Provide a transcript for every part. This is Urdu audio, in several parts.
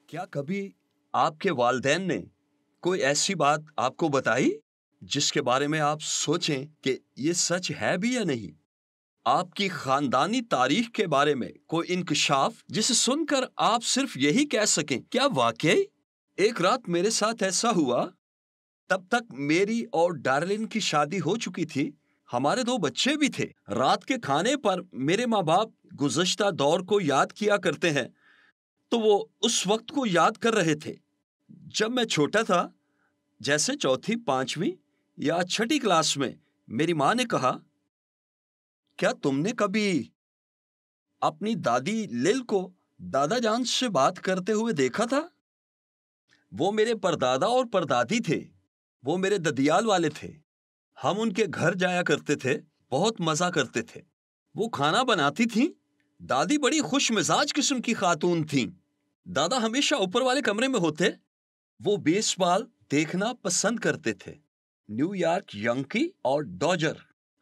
کیا کبھی آپ کے والدین نے کوئی ایسی بات آپ کو بتائی جس کے بارے میں آپ سوچیں کہ یہ سچ ہے بھی یا نہیں؟ آپ کی خاندانی تاریخ کے بارے میں کوئی انکشاف جسے سن کر آپ صرف یہی کہہ سکیں کیا واقعی؟ ایک رات میرے ساتھ ایسا ہوا۔ تب تک میری اور ڈارلن کی شادی ہو چکی تھی، ہمارے 2 بچے بھی تھے۔ رات کے کھانے پر میرے ماں باپ گزشتہ دور کو یاد کیا کرتے ہیں، تو وہ اس وقت کو یاد کر رہے تھے جب میں چھوٹا تھا، جیسے 4، 5 یا 6 کلاس میں۔ میری ماں نے کہا، کیا تم نے کبھی اپنی دادی لل کو دادا جان سے بات کرتے ہوئے دیکھا تھا؟ وہ میرے پردادا اور پردادی تھے، وہ میرے ددیال والے تھے۔ ہم ان کے گھر جایا کرتے تھے، بہت مزہ کرتے تھے۔ وہ کھانا بناتی تھیں۔ دادی بڑی خوش مزاج قسم کی خاتون تھیں۔ دادا ہمیشہ اوپر والے کمرے میں ہوتے۔ وہ بیس بال دیکھنا پسند کرتے تھے، نیو یارک ینکی اور ڈوجر۔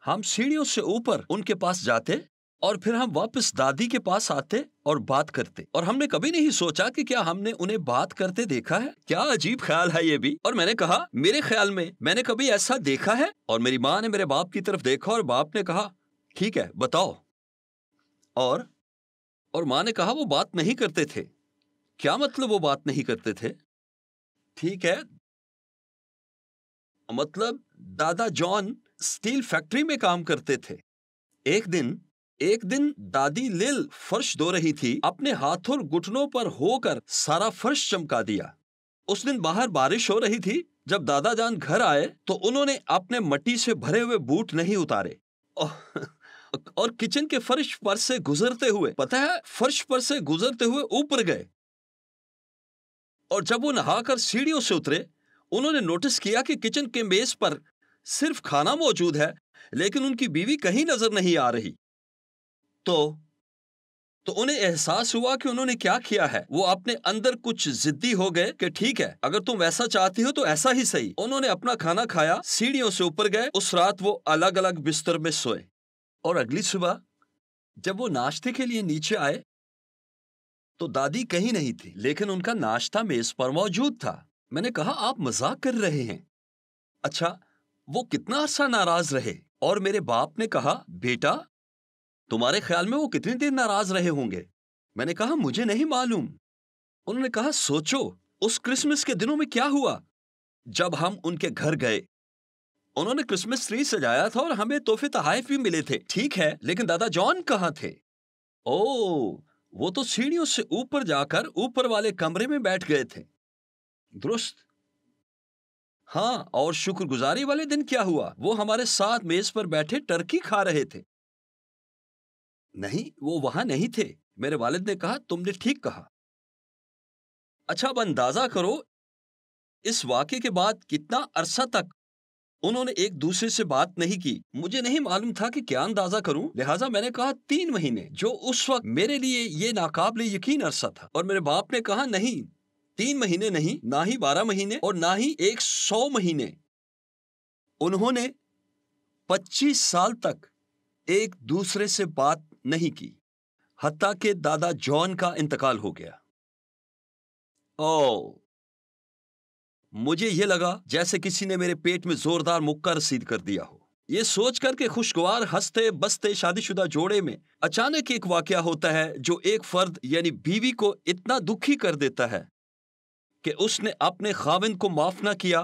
ہم سیڑھیوں سے اوپر ان کے پاس جاتے اور پھر ہم واپس دادی کے پاس آتے اور بات کرتے، اور ہم نے کبھی نہیں سوچا کہ کیا ہم نے انہیں بات کرتے دیکھا ہے۔ کیا عجیب خیال ہے یہ بھی۔ اور میں نے کہا، میرے خیال میں نے کبھی ایسا دیکھا ہے؟ اور میری ماں نے میرے باپ کی طرف دیکھا اور باپ نے کہا، ٹھیک ہے بتاؤ۔ اور ماں نے کہا، وہ بات نہیں کرتے تھے۔ کیا مطلب وہ بات نہیں کرتے تھے؟ ٹھیک ہے، مطلب دادا جان سٹیل فیکٹری میں کام کرتے تھے۔ ایک دن دادی لل فرش دھو رہی تھی، اپنے ہاتھوں اور گھٹنوں پر ہو کر سارا فرش چمکا دیا۔ اس دن باہر بارش ہو رہی تھی۔ جب دادا جان گھر آئے تو انہوں نے اپنے مٹی سے بھرے ہوئے بوٹ نہیں اتارے اور کچن کے فرش پر سے گزرتے ہوئے اوپر گئے، اور جب وہ نہا کر سیڑھیوں سے اترے، انہوں نے نوٹس کیا کہ کچن کے میز پر صرف کھانا موجود ہے، لیکن ان کی بیوی کہیں نظر نہیں آ رہی۔ تو انہیں احساس ہوا کہ انہوں نے کیا کیا ہے۔ وہ اپنے اندر کچھ ضدی ہو گئے کہ ٹھیک ہے، اگر تم ایسا چاہتی ہو تو ایسا ہی صحیح۔ انہوں نے اپنا کھانا کھایا، سیڑھیوں سے اوپر گئے۔ اس رات وہ الگ الگ بستر میں سوئے، اور اگلی صبح جب وہ ناشتے کے لیے نیچے آئے تو دادی کہیں نہیں تھی، لیکن ان کا ناشتہ میز پر موجود تھا۔ میں نے کہا، آپ مذاق کر رہے ہیں؟ اچھا، وہ کتنا عرصہ ناراض رہے؟ اور میرے باپ نے کہا، بیٹا تمہارے خیال میں وہ کتنے دن ناراض رہے ہوں گے؟ میں نے کہا، مجھے نہیں معلوم۔ انہوں نے کہا، سوچو اس کرسمس کے دنوں میں کیا ہوا جب ہم ان کے گھر گئے۔ انہوں نے کرسمس ٹری سجایا تھا اور ہمیں تحفے تحائف بھی ملے تھے، ٹھیک ہے، لیکن دادا جان کہاں تھے؟ وہ تو سیڑھیوں سے اوپر جا کر اوپر والے کمرے میں بیٹھ گئے تھے۔ درست۔ ہاں، اور شکر گزاری والے دن کیا ہوا؟ وہ ہمارے ساتھ میز پر بیٹھے ٹرکی کھا رہے تھے۔ نہیں، وہ وہاں نہیں تھے۔ میرے والد نے کہا، تم نے ٹھیک کہا۔ اچھا، اب اندازہ کرو اس واقعے کے بعد کتنا عرصہ تک انہوں نے ایک دوسرے سے بات نہیں کی۔ مجھے نہیں معلوم تھا کہ کیا اندازہ کروں، لہٰذا میں نے کہا 3 مہینے، جو اس وقت میرے لیے یہ ناقابل یقین عرصہ تھا۔ اور میرے باپ نے کہا، نہیں، 3 مہینے نہیں، نہ ہی 12 مہینے اور نہ ہی 100 مہینے۔ انہوں نے 25 سال تک ایک دوسرے سے بات نہیں کی، حتیٰ کہ دادا جان کا انتقال ہو گیا۔ مجھے یہ لگا جیسے کسی نے میرے پیٹ میں زوردار مکہ رسید کر دیا ہو، یہ سوچ کر کہ خوشگوار ہنستے بستے شادی شدہ جوڑے میں اچانک ایک واقعہ ہوتا ہے جو ایک فرد یعنی بیوی کو اتنا دکھی کر دیتا ہے کہ اس نے اپنے خاوند کو معاف نہ کیا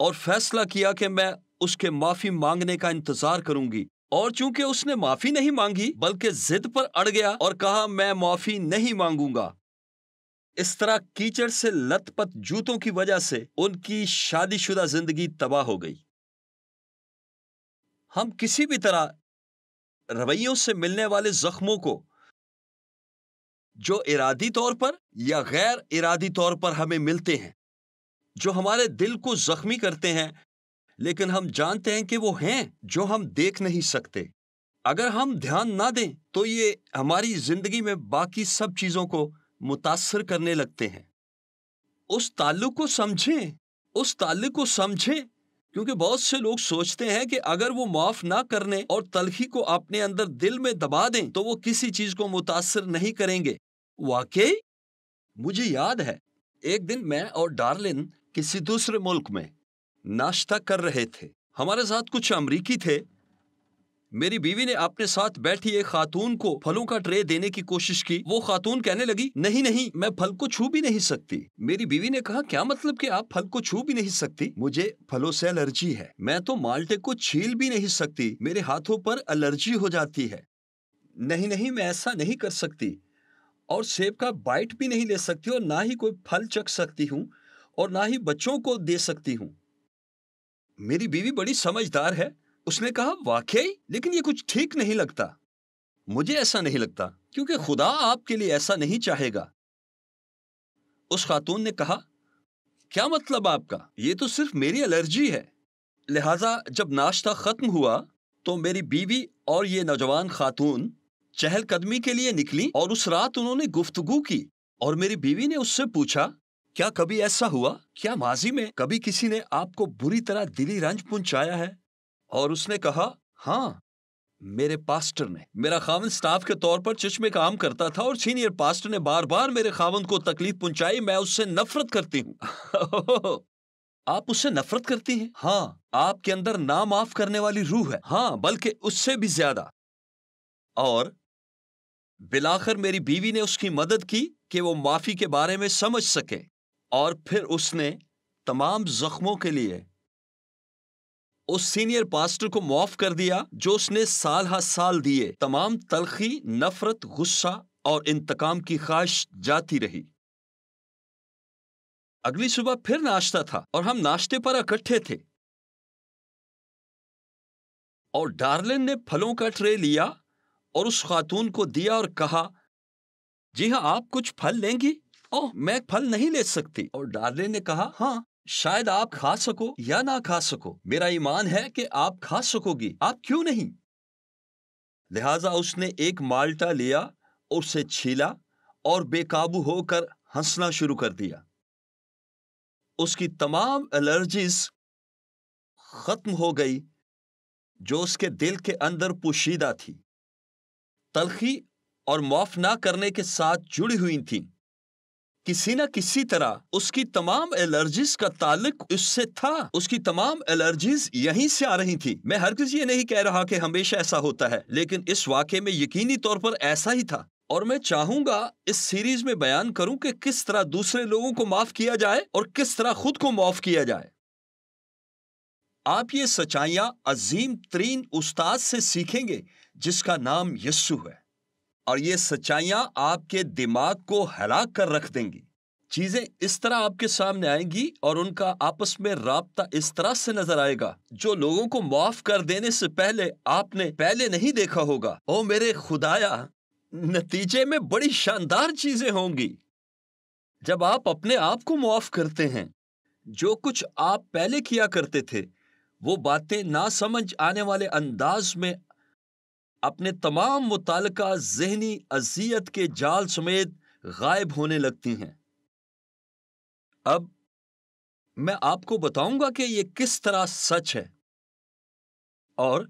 اور فیصلہ کیا کہ میں اس کے معافی مانگنے کا انتظار کروں گی، اور چونکہ اس نے معافی نہیں مانگی بلکہ ضد پر اڑ گیا اور کہا، میں معافی نہیں مانگوں گا۔ اس طرح کیچڑ سے لت پت جوتوں کی وجہ سے ان کی شادی شدہ زندگی تباہ ہو گئی۔ ہم کسی بھی طرح رویوں سے ملنے والے زخموں کو، جو ارادی طور پر یا غیر ارادی طور پر ہمیں ملتے ہیں، جو ہمارے دل کو زخمی کرتے ہیں، لیکن ہم جانتے ہیں کہ وہ ہیں جو ہم دیکھ نہیں سکتے۔ اگر ہم دھیان نہ دیں تو یہ ہماری زندگی میں باقی سب چیزوں کو متاثر کرنے لگتے ہیں۔ اس تعلق کو سمجھیں، کیونکہ بہت سے لوگ سوچتے ہیں کہ اگر وہ معاف نہ کرنے اور تلخی کو اپنے اندر دل میں دبا دیں تو وہ کسی چیز کو متاثر نہیں کریں گے۔ واقعی مجھے یاد ہے ایک دن میں اور ڈارلن کسی دوسرے ملک میں ناشتہ کر رہے تھے. ہمارے ساتھ کچھ امریکی تھے. میری بیوی نے اپنے ساتھ بیٹھی ایک خاتون کو پھلوں کا ٹرے دینے کی کوشش کی. وہ خاتون کہنے لگی نہیں میں پھل کو چھو بھی نہیں سکتی. میری بیوی نے کہا کیا مطلب کہ آپ پھل کو چھو بھی نہیں سکتی؟ مجھے پھلوں سے الرجی ہے. میں تو مالٹے کو چھیل بھی نہیں سکتی, میرے ہاتھوں پر الرجی ہو جاتی ہے. نہیں میں ایسا نہیں کر سکتی, اور سیب کا بائٹ بھی نہیں لے سکتی, اور نہ ہی کوئی پھل چکھ سکتی ہوں, اور نہ ہی بچوں کو دے سکتی ہوں. میری بیوی بڑی سمجھدار ہے. اس نے کہا واقعی, لیکن یہ کچھ ٹھیک نہیں لگتا. مجھے ایسا نہیں لگتا کیونکہ خدا آپ کے لیے ایسا نہیں چاہے گا. اس خاتون نے کہا کیا مطلب آپ کا؟ یہ تو صرف میری الرجی ہے. لہٰذا جب ناشتہ ختم ہوا تو میری بیوی اور یہ نوجوان خاتون چہل قدمی کے لیے نکلی, اور اس رات انہوں نے گفتگو کی. اور میری بیوی نے اس سے پوچھا کیا کبھی ایسا ہوا؟ کیا ماضی میں کبھی کسی نے آپ کو بری طرح دلی رنج پہنچایا ہے؟ اور اس نے کہا ہاں, میرے پاسٹر نے. میرا خاوند سٹاف کے طور پر چرچ میں کام کرتا تھا, اور سینئر پاسٹر نے بار بار میرے خاوند کو تکلیف پہنچائی. میں اس سے نفرت کرتی ہوں. آپ اس سے نفرت کرتی ہیں؟ ہاں, آپ کے اندر نا معاف کرنے والی روح ہے. ہاں, بلکہ اس سے بھی زیادہ. اور بالآخر میری بیوی نے اس کی مدد کی کہ وہ معافی کے بارے میں سمجھ سکے, اور پھر اس نے تمام زخموں کے لیے اس سینئر پاسٹر کو معاف کر دیا جو اس نے سال ہا سال دیے. تمام تلخی, نفرت, غصہ اور انتقام کی خواہش جاتی رہی. اگلی صبح پھر ناشتہ تھا, اور ہم ناشتے پر اکٹھے تھے, اور ڈارلن نے پھلوں کا ٹرے لیا اور اس خاتون کو دیا اور کہا جی ہاں, آپ کچھ پھل لیں گی؟ اوہ, میں پھل نہیں لے سکتی. اور ڈارلن نے کہا ہاں, شاید آپ کھا سکو یا نہ کھا سکو. میرا ایمان ہے کہ آپ کھا سکو گی, آپ کیوں نہیں؟ لہٰذا اس نے ایک مالٹا لیا اور اسے چھیلا اور بے قابو ہو کر ہنسنا شروع کر دیا. اس کی تمام الرجیز ختم ہو گئی جو اس کے دل کے اندر پوشیدہ تھی, تلخی اور معاف نہ کرنے کے ساتھ جڑی ہوئی تھی. کسی نہ کسی طرح اس کی تمام الرجیز کا تعلق اس سے تھا. اس کی تمام الرجیز یہیں سے آ رہی تھی. میں ہرگز یہ نہیں کہہ رہا کہ ہمیشہ ایسا ہوتا ہے, لیکن اس واقعے میں یقینی طور پر ایسا ہی تھا. اور میں چاہوں گا اس سیریز میں بیان کروں کہ کس طرح دوسرے لوگوں کو معاف کیا جائے اور کس طرح خود کو معاف کیا جائے. آپ یہ سچائیاں عظیم ترین استاد سے سیکھیں گے جس کا نام یسوع ہے, اور یہ سچائیاں آپ کے دماغ کو ہلا کر رکھ دیں گی. چیزیں اس طرح آپ کے سامنے آئیں گی اور ان کا آپس میں رابطہ اس طرح سے نظر آئے گا جو لوگوں کو معاف کر دینے سے پہلے آپ نے پہلے نہیں دیکھا ہوگا. او میرے خدایا, نتیجے میں بڑی شاندار چیزیں ہوں گی. جب آپ اپنے آپ کو معاف کرتے ہیں, جو کچھ آپ پہلے کیا کرتے تھے وہ باتیں نہ سمجھ آنے والے انداز میں اپنے تمام متعلقہ ذہنی اذیت کے جال سمیت غائب ہونے لگتی ہیں. اب میں آپ کو بتاؤں گا کہ یہ کس طرح سچ ہے. اور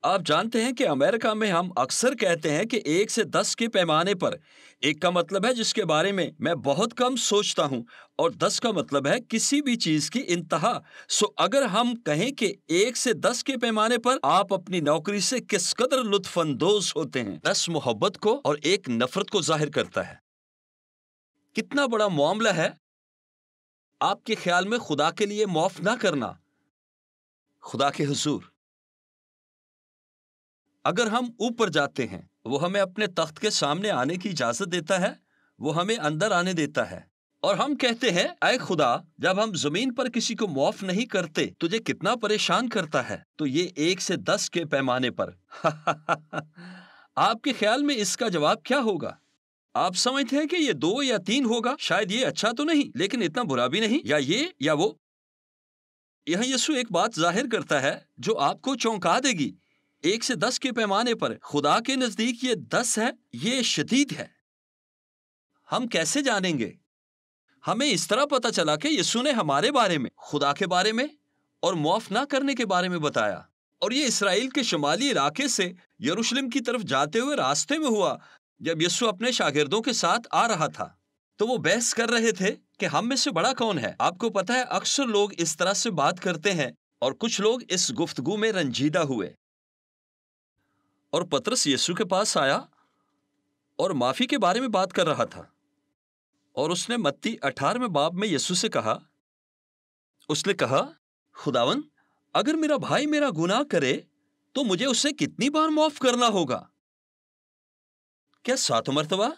آپ جانتے ہیں کہ امریکہ میں ہم اکثر کہتے ہیں کہ 1 سے 10 کے پیمانے پر 1 کا مطلب ہے جس کے بارے میں بہت کم سوچتا ہوں, اور 10 کا مطلب ہے کسی بھی چیز کی انتہا. سو اگر ہم کہیں کہ 1 سے 10 کے پیمانے پر آپ اپنی نوکری سے کس قدر لطف اندوز ہوتے ہیں, 10 محبت کو اور 1 نفرت کو ظاہر کرتا ہے. کتنا بڑا معاملہ ہے آپ کے خیال میں خدا کے لیے معاف نہ کرنا. خدا کے حضور اگر ہم اوپر جاتے ہیں, وہ ہمیں اپنے تخت کے سامنے آنے کی اجازت دیتا ہے, وہ ہمیں اندر آنے دیتا ہے, اور ہم کہتے ہیں اے خدا, جب ہم زمین پر کسی کو معاف نہیں کرتے تجھے کتنا پریشان کرتا ہے. تو یہ 1 سے 10 کے پیمانے پر آپ کے خیال میں اس کا جواب کیا ہوگا؟ آپ سمجھتے ہیں کہ یہ 2 یا 3 ہوگا. شاید یہ اچھا تو نہیں لیکن اتنا برا بھی نہیں, یا یہ یا وہ. یہاں یسوع ایک بات ظاہر کرتا ہے جو آپ کو چونکا دے گی. 1 سے 10 کے پیمانے پر خدا کے نزدیک یہ 10 ہے, یہ شدید ہے. ہم کیسے جانیں گے؟ ہمیں اس طرح پتا چلا کہ یسوع نے ہمارے بارے میں, خدا کے بارے میں اور معاف نہ کرنے کے بارے میں بتایا. اور یہ اسرائیل کے شمالی علاقے سے یروشلم کی طرف جاتے ہوئے راستے میں ہوا جب یسوع اپنے شاگردوں کے ساتھ آ رہا تھا. تو وہ بحث کر رہے تھے کہ ہم میں سے بڑا کون ہے۔ آپ کو پتا ہے اکثر لوگ اس طرح سے بات کرتے ہیں، اور کچھ لوگ اس گفتگو میں رنجیدہ ہوئے، اور پترس یسوع کے پاس آیا اور معافی کے بارے میں بات کر رہا تھا، اور اس نے متی 18 باب میں یسوع سے کہا، اس نے کہا، خداوند اگر میرا بھائی میرا گناہ کرے تو مجھے اسے کتنی بار معاف کرنا ہوگا؟ کیا 7 مرتبہ؟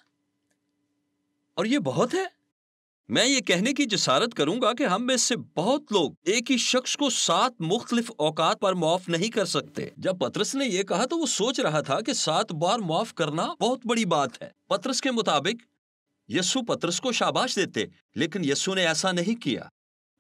اور یہ بہت ہے؟ میں یہ کہنے کی جسارت کروں گا کہ ہم میں سے بہت لوگ ایک ہی شخص کو 7 مختلف اوقات پر معاف نہیں کر سکتے۔ جب پترس نے یہ کہا تو وہ سوچ رہا تھا کہ 7 بار معاف کرنا بہت بڑی بات ہے۔ پترس کے مطابق یسوع پترس کو شاباش دیتے، لیکن یسوع نے ایسا نہیں کیا،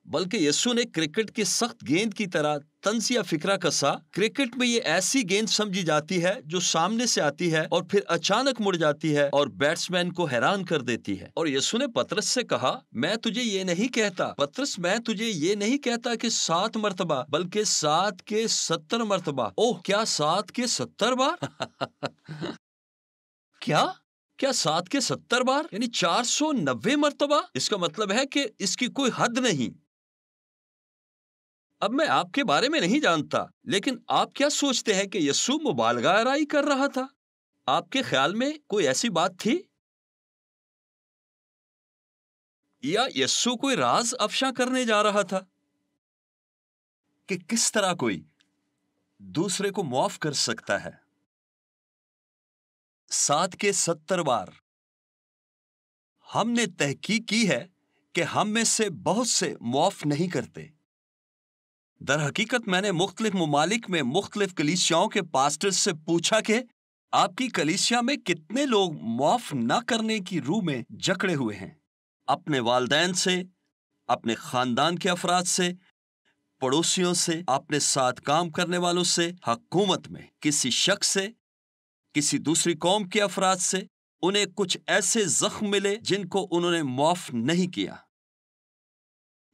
بلکہ یسوع نے کرکٹ کی سخت گیند کی طرح طنز فکرہ کسا۔ کرکٹ میں یہ ایسی گیند سمجھی جاتی ہے جو سامنے سے آتی ہے اور پھر اچانک مڑ جاتی ہے اور بیٹسمین کو حیران کر دیتی ہے۔ اور یسوع نے پترس سے کہا، میں تجھے یہ نہیں کہتا پترس، میں تجھے یہ نہیں کہتا کہ 7 مرتبہ، بلکہ 7 کے 70 مرتبہ۔ اوہ، کیا 7 کے 70 بار؟ کیا 7 کے 70 بار یعنی 490 مرتبہ؟ اس کا مطلب ہے کہ اس کی کوئی حد نہیں۔ اب میں آپ کے بارے میں نہیں جانتا، لیکن آپ کیا سوچتے ہیں کہ یسوع مبالغہ آرائی کر رہا تھا؟ آپ کے خیال میں کوئی ایسی بات تھی؟ یا یسوع کوئی راز افشا کرنے جا رہا تھا کہ کس طرح کوئی دوسرے کو معاف کر سکتا ہے؟ 7 کے 70 بار۔ ہم نے تحقیق کی ہے کہ ہم میں سے بہت سے معاف نہیں کرتے۔ در حقیقت میں نے مختلف ممالک میں مختلف کلیسیاؤں کے پاسٹر سے پوچھا کہ آپ کی کلیسیا میں کتنے لوگ معاف نہ کرنے کی روح میں جکڑے ہوئے ہیں، اپنے والدین سے، اپنے خاندان کے افراد سے، پڑوسیوں سے، اپنے ساتھ کام کرنے والوں سے، حکومت میں کسی شخص سے، کسی دوسری قوم کے افراد سے۔ انہیں کچھ ایسے زخم ملے جن کو انہوں نے معاف نہیں کیا۔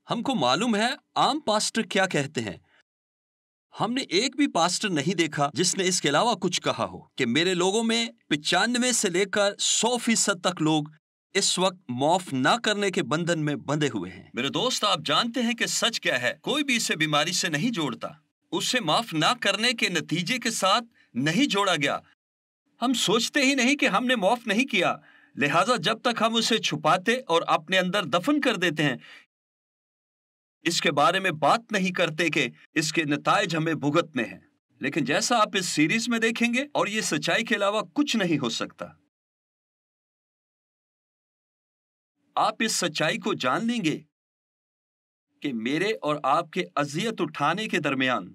ہم کو معلوم ہے عام پاسٹر کیا کہتے ہیں۔ ہم نے ایک بھی پاسٹر نہیں دیکھا جس نے اس کے علاوہ کچھ کہا ہو کہ میرے لوگوں میں 95 سے لے کر 100% تک لوگ اس وقت معاف نہ کرنے کے بندھن میں بندھے ہوئے ہیں۔ میرے دوست، آپ جانتے ہیں کہ سچ کیا ہے؟ کوئی بھی اسے بیماری سے نہیں جوڑتا، اسے معاف نہ کرنے کے نتیجے کے ساتھ نہیں جوڑا گیا۔ ہم سوچتے ہی نہیں کہ ہم نے معاف نہیں کیا، لہٰذا جب تک ہم اسے چھپاتے اور اپنے اندر دفن کر دیتے ہیں، اس کے بارے میں بات نہیں کرتے کہ اس کے نتائج ہمیں بھگتنے ہیں۔ لیکن جیسا آپ اس سیریز میں دیکھیں گے، اور یہ سچائی کے علاوہ کچھ نہیں ہو سکتا۔ آپ اس سچائی کو جان لیں گے کہ میرے اور آپ کے اذیت اٹھانے کے درمیان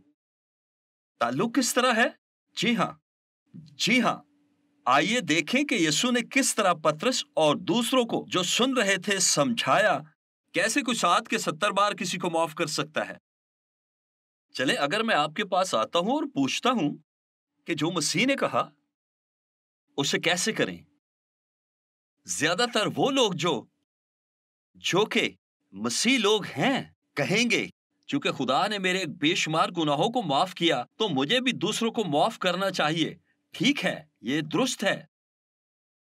تعلق کس طرح ہے۔ جی ہاں، آئیے دیکھیں کہ یسوع نے کس طرح پترس اور دوسروں کو جو سن رہے تھے سمجھایا، کیسے کوئی 7 کے 70 بار کسی کو معاف کر سکتا ہے۔ چلے اگر میں آپ کے پاس آتا ہوں اور پوچھتا ہوں کہ جو مسیح نے کہا اسے کیسے کریں، زیادہ تر وہ لوگ جو کہ مسیح لوگ ہیں کہیں گے، چونکہ خدا نے میرے بے شمار گناہوں کو معاف کیا تو مجھے بھی دوسروں کو معاف کرنا چاہیے۔ ٹھیک ہے، یہ درست ہے۔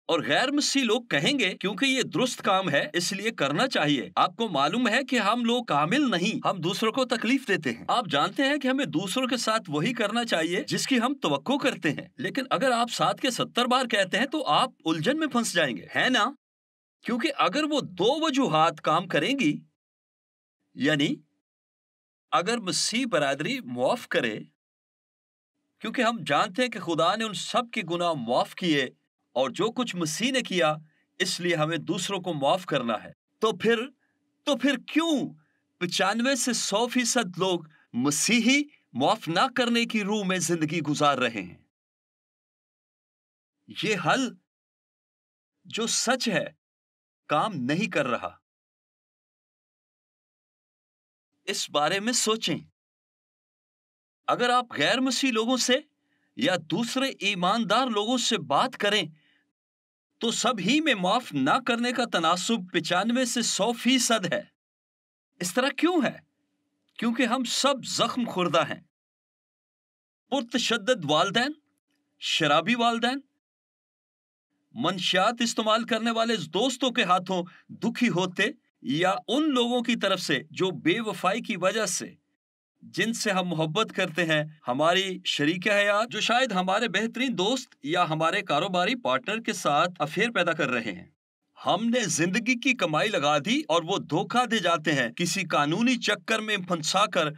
اور غیر مسیح لوگ کہیں گے کیونکہ یہ درست کام ہے اس لیے کرنا چاہیے۔ آپ کو معلوم ہے کہ ہم لوگ کامل نہیں، ہم دوسروں کو تکلیف دیتے ہیں۔ آپ جانتے ہیں کہ ہمیں دوسروں کے ساتھ وہی کرنا چاہیے جس کی ہم توقع کرتے ہیں، لیکن اگر آپ 7 کے 70 بار کہتے ہیں تو آپ الجھن میں پھنس جائیں گے، ہے نا؟ کیونکہ اگر وہ 2 وجوہات کام کریں گی، یعنی اگر مسیح برادری معاف کرے، کیونکہ ہم جانتے ہیں کہ خدا نے ان سب کے گناہ معاف کیے اور جو کچھ مسیح نے کیا اس لیے ہمیں دوسروں کو معاف کرنا ہے، تو پھر کیوں 95 سے 100% لوگ مسیحی معاف نہ کرنے کی روح میں زندگی گزار رہے ہیں؟ یہ حل جو سچ ہے کام نہیں کر رہا۔ اس بارے میں سوچیں۔ اگر آپ غیر مسیح لوگوں سے یا دوسرے ایماندار لوگوں سے بات کریں تو سب ہی میں معاف نہ کرنے کا تناسب 95 سے 100% ہے۔ اس طرح کیوں ہے؟ کیونکہ ہم سب زخم خوردہ ہیں۔ پرتشدد والدین، شرابی والدین، منشیات استعمال کرنے والے دوستوں کے ہاتھوں دکھی ہوتے، یا ان لوگوں کی طرف سے جو بے وفائی کی وجہ سے، جن سے ہم محبت کرتے ہیں، ہماری شریک حیات جو شاید ہمارے بہترین دوست یا ہمارے کاروباری پارٹنر کے ساتھ افیئر پیدا کر رہے ہیں، ہم نے زندگی کی کمائی لگا دی اور وہ دھوکہ دے جاتے ہیں، کسی قانونی چکر میں پھنسا کر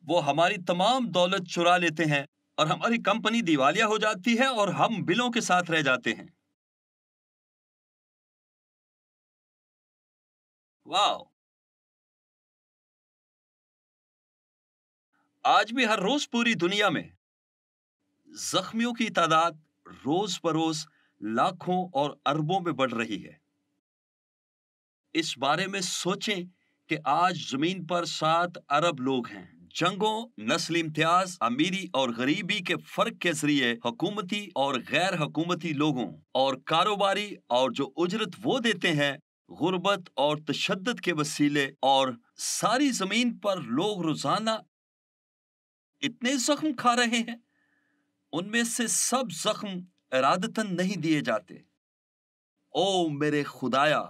وہ ہماری تمام دولت چرا لیتے ہیں اور ہماری کمپنی دیوالیہ ہو جاتی ہے اور ہم بلوں کے ساتھ رہ جاتے ہیں۔ واو! آج بھی ہر روز پوری دنیا میں زخمیوں کی تعداد روز بروز لاکھوں اور اربوں میں بڑھ رہی ہے۔ اس بارے میں سوچیں کہ آج زمین پر 7 ارب لوگ ہیں۔ جنگوں، نسلی امتیاز، امیری اور غریبی کے فرق کے ذریعے حکومتی اور غیر حکومتی لوگوں اور کاروباری اور جو اجرت وہ دیتے ہیں، غربت اور تشدد کے وسیلے، اور ساری زمین پر لوگ روزانہ اتنے زخم کھا رہے ہیں، ان میں سے سب زخم ارادتاً نہیں دیے جاتے۔ او میرے خدایا،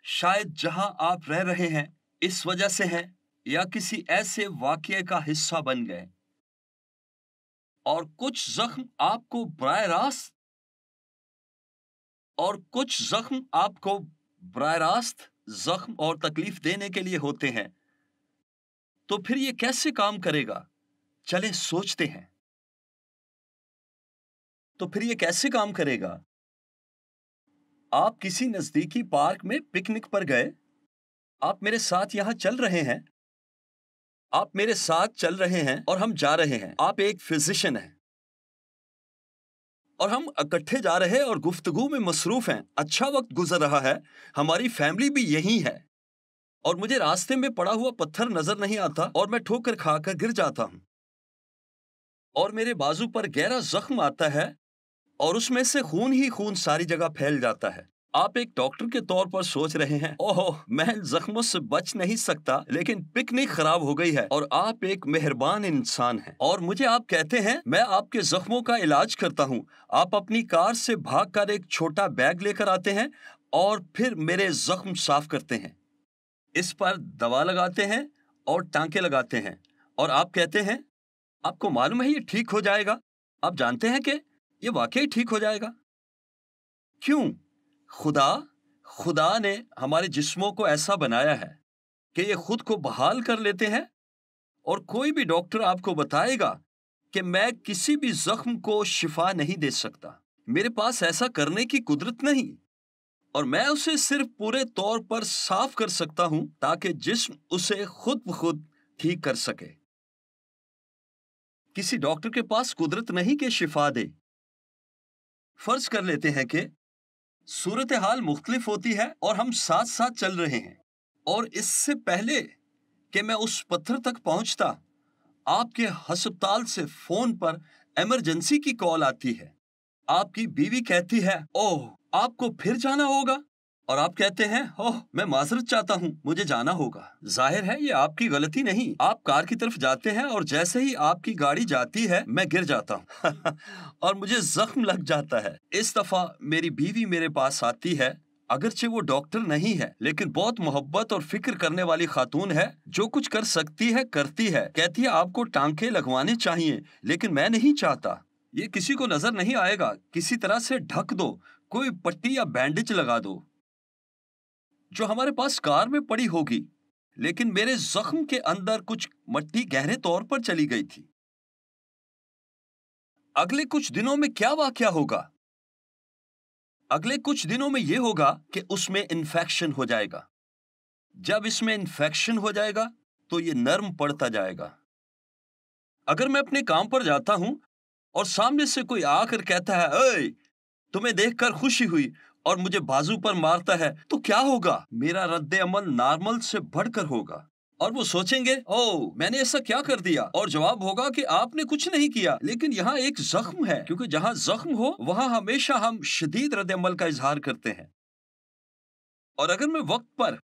شاید جہاں آپ رہ رہے ہیں اس وجہ سے ہیں یا کسی ایسے واقعے کا حصہ بن گئے، اور کچھ زخم آپ کو براہ راست زخم اور تکلیف دینے کے لیے ہوتے ہیں۔ تو پھر یہ کیسے کام کرے گا؟ چلیں سوچتے ہیں۔ تو پھر یہ کیسے کام کرے گا؟ آپ کسی نزدیکی پارک میں پکنک پر گئے، آپ میرے ساتھ یہاں چل رہے ہیں، آپ میرے ساتھ چل رہے ہیں اور ہم جا رہے ہیں۔ آپ ایک فزیشین ہیں اور ہم اکٹھے جا رہے اور گفتگو میں مصروف ہیں، اچھا وقت گزر رہا ہے، ہماری فیملی بھی یہی ہے، اور مجھے راستے میں پڑا ہوا پتھر نظر نہیں آتا اور میں ٹھوکر کھا کر گر جاتا ہوں اور میرے بازو پر گہرا زخم آتا ہے اور اس میں سے خون ہی خون ساری جگہ پھیل جاتا ہے۔ آپ ایک ڈاکٹر کے طور پر سوچ رہے ہیں، اوہ میں ان زخموں سے بچ نہیں سکتا، لیکن پکنک خراب ہو گئی ہے اور آپ ایک مہربان انسان ہیں اور مجھے آپ کہتے ہیں میں آپ کے زخموں کا علاج کرتا ہوں۔ آپ اپنی کار سے بھاگ کر ایک چھوٹا بیگ لے کر آتے ہیں اور پھر میرے زخم صاف کرتے ہیں، اس پر دوا لگاتے ہیں اور ٹانکے لگاتے ہیں، اور آپ کہتے ہیں آپ کو معلوم ہے یہ ٹھیک ہو جائے گا۔ آپ جانتے ہیں کہ یہ واقعی ٹھیک ہو جائے گا۔ کیوں؟ خدا نے ہمارے جسموں کو ایسا بنایا ہے کہ یہ خود کو بحال کر لیتے ہیں، اور کوئی بھی ڈاکٹر آپ کو بتائے گا کہ میں کسی بھی زخم کو شفا نہیں دے سکتا، میرے پاس ایسا کرنے کی قدرت نہیں، اور میں اسے صرف پورے طور پر صاف کر سکتا ہوں تاکہ جسم اسے خود بخود ٹھیک کر سکے۔ کسی ڈاکٹر کے پاس قدرت نہیں کہ شفا دے۔ فرض کر لیتے ہیں کہ صورتحال مختلف ہوتی ہے اور ہم ساتھ ساتھ چل رہے ہیں، اور اس سے پہلے کہ میں اس پتھر تک پہنچتا، آپ کے ہسپتال سے فون پر ایمرجنسی کی کال آتی ہے۔ آپ کی بیوی کہتی ہے، اوہ آپ کو پھر جانا ہوگا، اور آپ کہتے ہیں، اوہ میں معذرت چاہتا ہوں، مجھے جانا ہوگا۔ ظاہر ہے یہ آپ کی غلطی نہیں۔ آپ کار کی طرف جاتے ہیں اور جیسے ہی آپ کی گاڑی جاتی ہے میں گر جاتا ہوں اور مجھے زخم لگ جاتا ہے۔ اس دفعہ میری بیوی میرے پاس آتی ہے، اگرچہ وہ ڈاکٹر نہیں ہے لیکن بہت محبت اور فکر کرنے والی خاتون ہے، جو کچھ کر سکتی ہے کرتی ہے۔ کہتی ہے آپ کو ٹانکے لگوانے چاہیے، لیکن میں نہیں چاہتا، یہ کسی کو نظر نہیں آئے گا، کسی طرح سے ڈھک دو، کوئی پٹی یا بینڈیج لگا دو جو ہمارے پاس کار میں پڑی ہوگی۔ لیکن میرے زخم کے اندر کچھ مٹی گہرے طور پر چلی گئی تھی۔ اگلے کچھ دنوں میں کیا واقعہ ہوگا؟ اگلے کچھ دنوں میں یہ ہوگا کہ اس میں انفیکشن ہو جائے گا۔ جب اس میں انفیکشن ہو جائے گا تو یہ نرم پڑتا جائے گا۔ اگر میں اپنے کام پر جاتا ہوں اور سامنے سے کوئی آ کر کہتا ہے، اے تمہیں دیکھ کر خوشی ہوئی، اور مجھے بازو پر مارتا ہے، تو کیا ہوگا؟ میرا رد عمل نارمل سے بڑھ کر ہوگا، اور وہ سوچیں گے، اوہ میں نے ایسا کیا کر دیا؟ اور جواب ہوگا کہ آپ نے کچھ نہیں کیا، لیکن یہاں ایک زخم ہے، کیونکہ جہاں زخم ہو وہاں ہمیشہ ہم شدید رد عمل کا اظہار کرتے ہیں۔ اور اگر میں وقت پر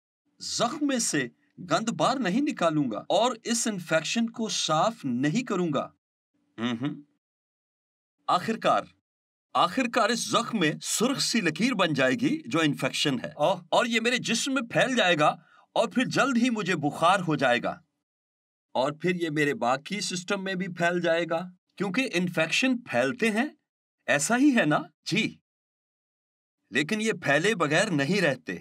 زخم میں سے گند باہر نہیں نکالوں گا اور اس انفیکشن کو صاف نہیں کروں گا، آخر کار آخر کار اس زخم میں سرخ سی لکیر بن جائے گی جو انفیکشن ہے، اور یہ میرے جسم میں پھیل جائے گا اور پھر جلد ہی مجھے بخار ہو جائے گا، اور پھر یہ میرے باقی سسٹم میں بھی پھیل جائے گا، کیونکہ انفیکشن پھیلتے ہیں، ایسا ہی ہے نا؟ جی، لیکن یہ پھیلے بغیر نہیں رہتے۔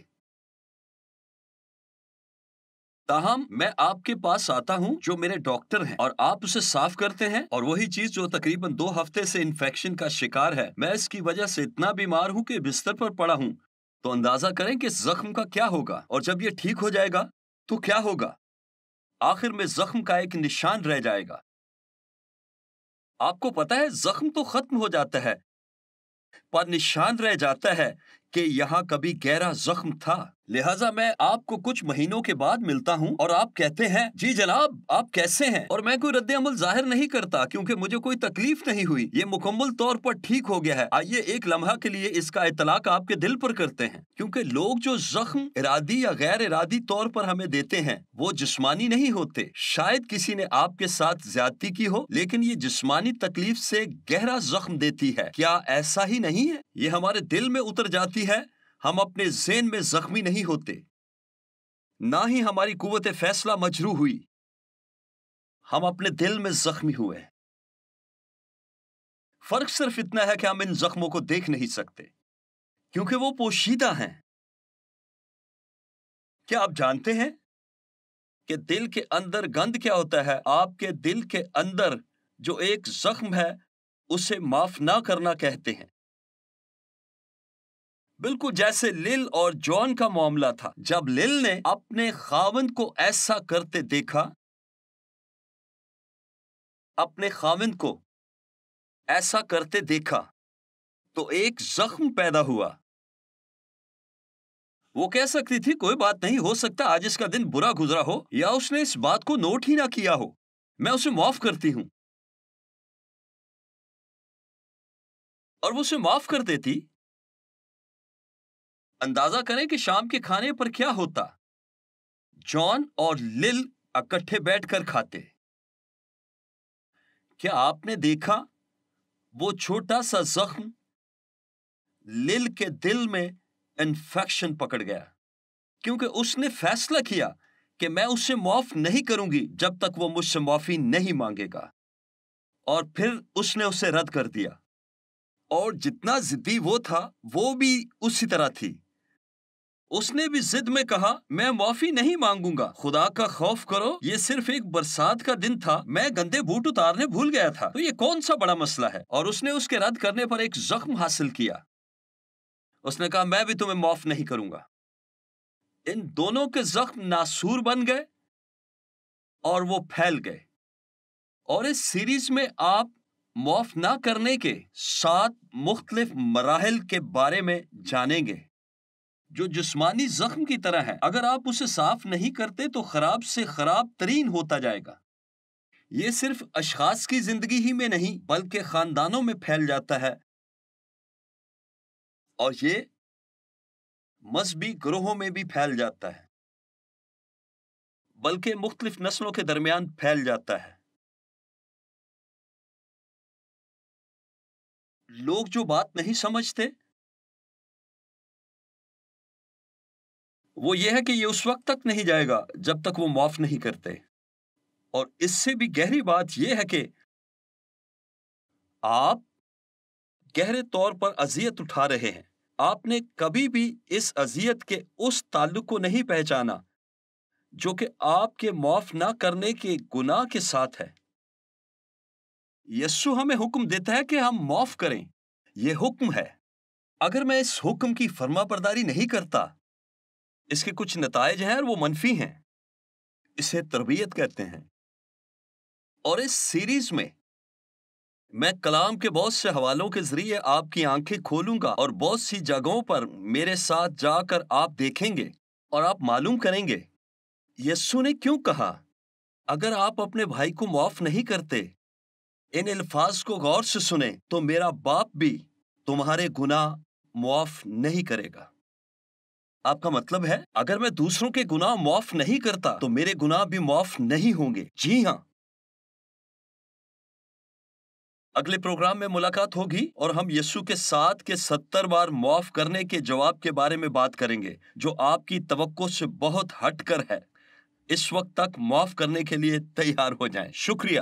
تاہم میں آپ کے پاس آتا ہوں جو میرے ڈاکٹر ہیں، اور آپ اسے صاف کرتے ہیں، اور وہی چیز جو تقریباً 2 ہفتے سے انفیکشن کا شکار ہے، میں اس کی وجہ سے اتنا بیمار ہوں کہ بستر پر پڑا ہوں، تو اندازہ کریں کہ اس زخم کا کیا ہوگا، اور جب یہ ٹھیک ہو جائے گا تو کیا ہوگا؟ آخر میں زخم کا ایک نشان رہ جائے گا۔ آپ کو پتا ہے زخم تو ختم ہو جاتا ہے، پر نشان رہ جاتا ہے کہ یہاں کبھی گہرا زخم تھا۔ لہٰذا میں آپ کو کچھ مہینوں کے بعد ملتا ہوں اور آپ کہتے ہیں جی جناب آپ کیسے ہیں، اور میں کوئی رد عمل ظاہر نہیں کرتا کیونکہ مجھے کوئی تکلیف نہیں ہوئی، یہ مکمل طور پر ٹھیک ہو گیا ہے۔ آئیے ایک لمحہ کے لیے اس کا اطلاق آپ کے دل پر کرتے ہیں، کیونکہ لوگ جو زخم ارادی یا غیر ارادی طور پر ہمیں دیتے ہیں وہ جسمانی نہیں ہوتے۔ شاید کسی نے آپ کے ساتھ زیادتی کی ہو، لیکن یہ جسمانی تکلیف سے گہرا زخم دیتی ہے۔ کیا ایسا ہی نہیں ہے؟ یہ ہمارے دل میں اتر جاتی ہے، ہم اپنے ذہن میں زخمی نہیں ہوتے، نہ ہی ہماری قوت فیصلہ مجروح ہوئی، ہم اپنے دل میں زخمی ہوئے۔ فرق صرف اتنا ہے کہ ہم ان زخموں کو دیکھ نہیں سکتے کیونکہ وہ پوشیدہ ہیں۔ کیا آپ جانتے ہیں کہ دل کے اندر گند کیا ہوتا ہے؟ آپ کے دل کے اندر جو ایک زخم ہے اسے معاف نہ کرنا کہتے ہیں، بالکل جیسے لل اور جان کا معاملہ تھا۔ جب لل نے اپنے خاوند کو ایسا کرتے دیکھا، اپنے خاوند کو ایسا کرتے دیکھا تو ایک زخم پیدا ہوا۔ وہ کہہ سکتی تھی کوئی بات نہیں، ہو سکتا آج اس کا دن برا گزرا ہو، یا اس نے اس بات کو نوٹ ہی نہ کیا ہو، میں اسے معاف کرتی ہوں، اور وہ اسے معاف کر دیتی۔ اندازہ کریں کہ شام کے کھانے پر کیا ہوتا، جان اور لل اکٹھے بیٹھ کر کھاتے۔ کیا آپ نے دیکھا وہ چھوٹا سا زخم لل کے دل میں انفیکشن پکڑ گیا، کیونکہ اس نے فیصلہ کیا کہ میں اسے معاف نہیں کروں گی جب تک وہ مجھ سے معافی نہیں مانگے گا، اور پھر اس نے اسے رد کر دیا، اور جتنا ضدی وہ تھا وہ بھی اسی طرح تھی۔ اس نے بھی ضد میں کہا میں معافی نہیں مانگوں گا، خدا کا خوف کرو، یہ صرف ایک برسات کا دن تھا، میں گندے بوٹ اتارنے بھول گیا تھا، تو یہ کون سا بڑا مسئلہ ہے؟ اور اس نے اس کے رد کرنے پر ایک زخم حاصل کیا۔ اس نے کہا میں بھی تمہیں معاف نہیں کروں گا۔ ان دونوں کے زخم ناسور بن گئے اور وہ پھیل گئے، اور اس سیریز میں آپ معاف نہ کرنے کے 7 مختلف مراحل کے بارے میں جانیں گے جو جسمانی زخم کی طرح ہے، اگر آپ اسے صاف نہیں کرتے تو خراب سے خراب ترین ہوتا جائے گا۔ یہ صرف اشخاص کی زندگی ہی میں نہیں بلکہ خاندانوں میں پھیل جاتا ہے، اور یہ مذہبی گروہوں میں بھی پھیل جاتا ہے، بلکہ مختلف نسلوں کے درمیان پھیل جاتا ہے۔ لوگ جو بات نہیں سمجھتے وہ یہ ہے کہ یہ اس وقت تک نہیں جائے گا جب تک وہ معاف نہیں کرتے، اور اس سے بھی گہری بات یہ ہے کہ آپ گہرے طور پر اذیت اٹھا رہے ہیں۔ آپ نے کبھی بھی اس اذیت کے اس تعلق کو نہیں پہچانا جو کہ آپ کے معاف نہ کرنے کے گناہ کے ساتھ ہے۔ یسوع ہمیں حکم دیتا ہے کہ ہم معاف کریں، یہ حکم ہے۔ اگر میں اس حکم کی فرما برداری نہیں کرتا، اس کے کچھ نتائج ہیں اور وہ منفی ہیں، اسے تربیت کہتے ہیں۔ اور اس سیریز میں میں کلام کے بہت سے حوالوں کے ذریعے آپ کی آنکھیں کھولوں گا، اور بہت سی جگہوں پر میرے ساتھ جا کر آپ دیکھیں گے اور آپ معلوم کریں گے یسوع نے کیوں کہا اگر آپ اپنے بھائی کو معاف نہیں کرتے، ان الفاظ کو غور سے سنیں، تو میرا باپ بھی تمہارے گناہ معاف نہیں کرے گا۔ آپ کا مطلب ہے اگر میں دوسروں کے گناہ معاف نہیں کرتا تو میرے گناہ بھی معاف نہیں ہوں گے؟ جی ہاں، اگلے پروگرام میں ملاقات ہوگی اور ہم یسوع کے ساتھ کے 70 بار معاف کرنے کے جواب کے بارے میں بات کریں گے، جو آپ کی توقع سے بہت ہٹ کر ہے۔ اس وقت تک معاف کرنے کے لیے تیار ہو جائیں۔ شکریہ۔